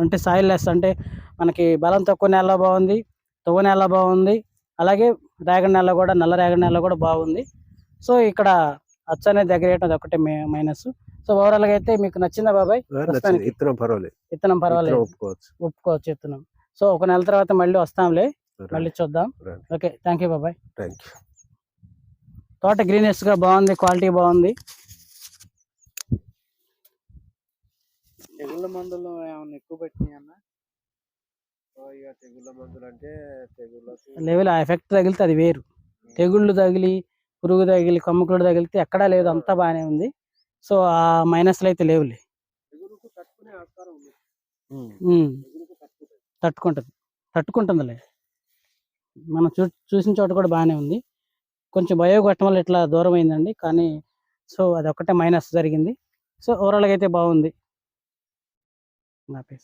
అంటే soil less అంటే మనకి బలం తక్కువ నేల బాగుంది, తువ్వ నేల బాగుంది, అలాగే రేగడి నేల కూడా, నల్ల రేగడి నేల కూడా బాగుంది. సో ఇక్కడ అచ్చ అనేది దగ్గర అది ఒకటే మైనస్. సో ఓవరాల్గా అయితే మీకు నచ్చిందా బాబాయ్? ప్రస్తుతానికి ఇత్తనం పర్వాలేదు, విత్తనం పర్వాలేదు, ఒప్పుకోవచ్చు విత్తనం. సో ఒక నెల తర్వాత మళ్ళీ వస్తాంలే, మళ్ళీ చూద్దాం. ఓకే, థ్యాంక్ యూ బాబాయ్. తోట గ్రీనెస్ గా బాగుంది, క్వాలిటీ బాగుంది. తెగుళ్ళ మందులు ఏమన్నా ఎక్కువ పెట్టినాయి అన్న? తెగుళ్ళ మందులు అంటే లెవెల్ ఆ ఎఫెక్ట్ తగిలితే అది వేరు. తెగుళ్ళు తగిలి, పురుగు తగిలి, కొమ్మకుడు తగిలితే ఎక్కడా లేదు, అంతా బాగానే ఉంది. సో ఆ మైనస్లు అయితే లేవులే. తట్టుకుంటుందిలే. మనం చూసిన చోట కూడా బాగానే ఉంది. కొంచెం బయో కొట్టడం వల్ల ఇట్లా దూరం అయిందండి, కానీ సో అది ఒక్కటే మైనస్ జరిగింది. సో ఓవరాల్గా అయితే బాగుంది. నా పేరు